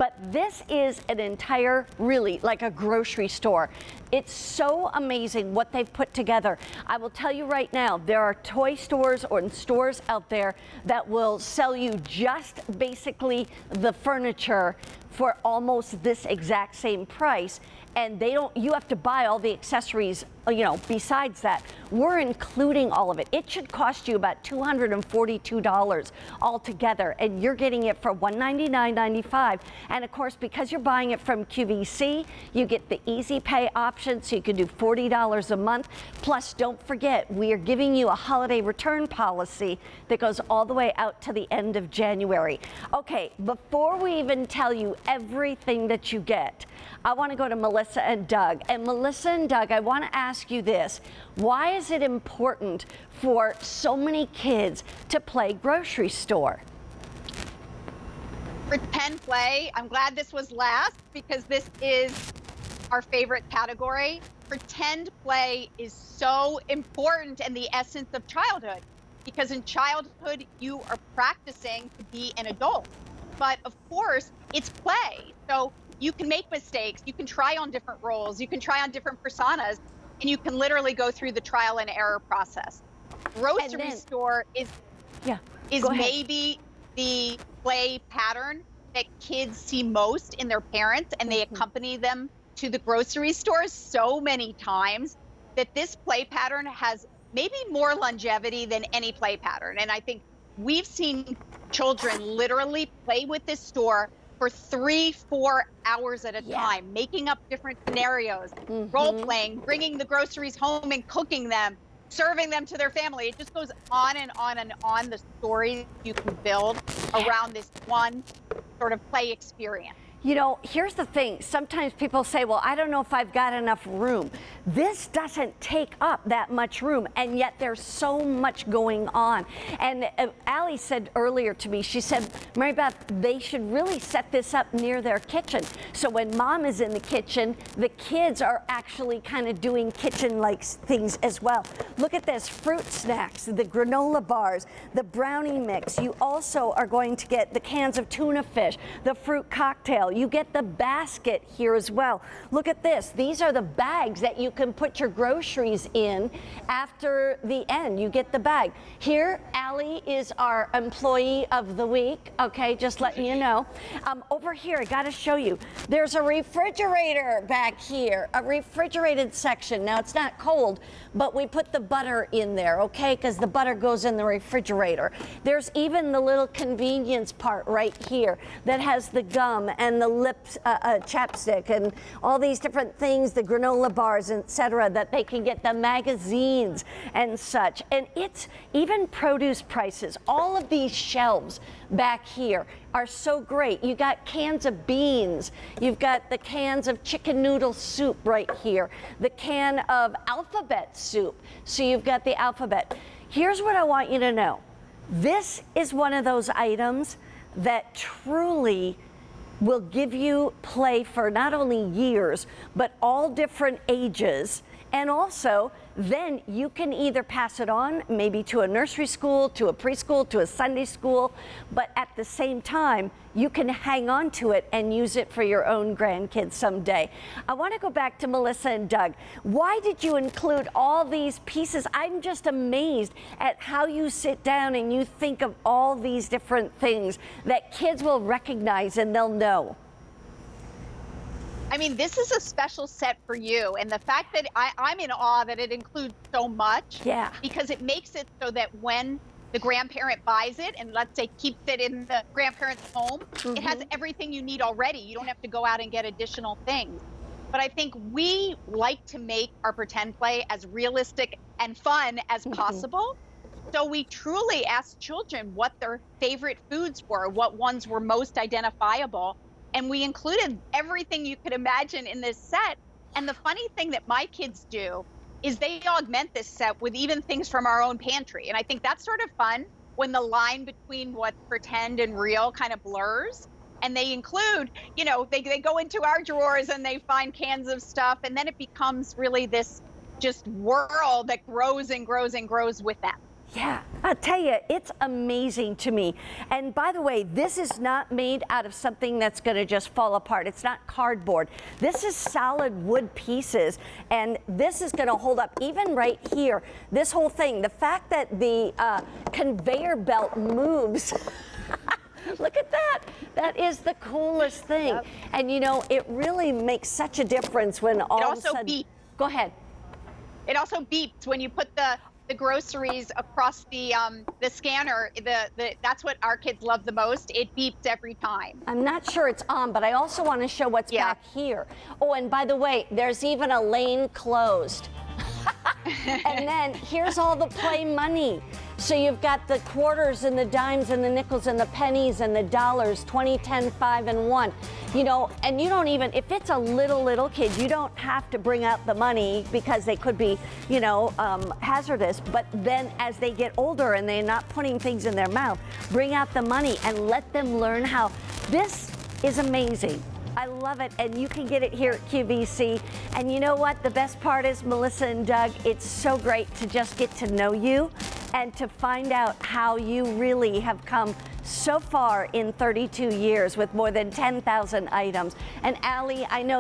but this is an entire, really, like a grocery store. It's so amazing what they've put together. I will tell you right now, there are toy stores or stores out there that will sell you just basically the furniture for almost this exact same price, and you have to buy all the accessories, besides that. We're including all of it. It should cost you about $242 altogether, and you're getting it for $199.95. And of course, because you're buying it from QVC, you get the easy pay option, so you can do $40 a month. Plus, don't forget, we are giving you a holiday return policy that goes all the way out to the end of January. Okay, before we even tell you everything that you get, I want to go to Melissa and Doug. And Melissa and Doug, I want to ask you this. Why is it important for so many kids to play grocery store? Pretend play. I'm glad this was last because this is our favorite category. Pretend play is so important and the essence of childhood, because in childhood you are practicing to be an adult. But of course, it's play. So you can make mistakes, you can try on different roles, you can try on different personas, and you can literally go through the trial and error process. Grocery store is maybe the play pattern that kids see most in their parents, and they accompany them to the grocery stores so many times that this play pattern has maybe more longevity than any play pattern. And I think we've seen children literally play with this store for 3-4 hours at a time, making up different scenarios, role-playing, bringing the groceries home and cooking them, serving them to their family. It just goes on and on and on, the stories you can build around this one sort of play experience. Here's the thing. Sometimes people say, well, I don't know if I've got enough room. This doesn't take up that much room, and yet there's so much going on. And Allie said earlier to me, she said, Mary Beth, they should really set this up near their kitchen. So when mom is in the kitchen, the kids are actually kind of doing kitchen-like things as well. Look at this, fruit snacks, the granola bars, the brownie mix. You also are going to get the cans of tuna fish, the fruit cocktail. You get the basket here as well. Look at this. These are the bags that you can put your groceries in after the end. You get the bag. Here, Allie is our employee of the week. Okay, just letting you know. Over here, I got to show you. There's a refrigerator back here, a refrigerated section. Now, it's not cold, but we put the butter in there, okay, because the butter goes in the refrigerator. There's even the little convenience part right here that has the gum and the lips chapstick and all these different things, the granola bars, etc., that they can get, the magazines and such. And it's even produce prices. All of these shelves back here are so great. You got cans of beans, you've got the cans of chicken noodle soup right here, the can of alphabet soup. So you've got the alphabet. Here's what I want you to know. This is one of those items that truly will give you play for not only years, but all different ages. And also, then you can either pass it on maybe to a nursery school, to a preschool, to a Sunday school, but at the same time, you can hang on to it and use it for your own grandkids someday. I want to go back to Melissa and Doug. Why did you include all these pieces? I'm just amazed at how you sit down and you think of all these different things that kids will recognize and they'll know. I mean, this is a special set for you. And the fact that I'm in awe that it includes so much, because it makes it so that when the grandparent buys it and let's say keeps it in the grandparent's home, it has everything you need already. You don't have to go out and get additional things. But I think we like to make our pretend play as realistic and fun as possible. So we truly asked children what their favorite foods were, what ones were most identifiable. And we included everything you could imagine in this set. And the funny thing that my kids do is they augment this set with even things from our own pantry. And I think that's sort of fun when the line between what's pretend and real kind of blurs. And they include, they go into our drawers and they find cans of stuff. And then it becomes really this just world that grows and grows and grows with them. Yeah, I'll tell you, it's amazing to me. And by the way, this is not made out of something that's going to just fall apart. It's not cardboard. This is solid wood pieces, and this is going to hold up even right here. This whole thing, the fact that the conveyor belt moves. Look at that. That is the coolest thing. Yep. And you know, it really makes such a difference when all of a sudden. Beeps. Go ahead. It also beeps when you put the groceries across the scanner. That's what our kids love the most. It beeps every time. I'm not sure it's on, but I also want to show what's back here. Oh, and by the way, there's even a lane closed. And then here's all the play money. So you've got the quarters and the dimes and the nickels and the pennies and the dollars, 20, 10, 5, and 1. You know, and you don't even, if it's a little kid, you don't have to bring out the money because they could be, you know, hazardous. But then as they get older and they're not putting things in their mouth, bring out the money and let them learn how. This is amazing. I love it, and you can get it here at QVC. And you know what? The best part is, Melissa and Doug, it's so great to just get to know you and to find out how you really have come so far in 32 years with more than 10,000 items. And Allie, I know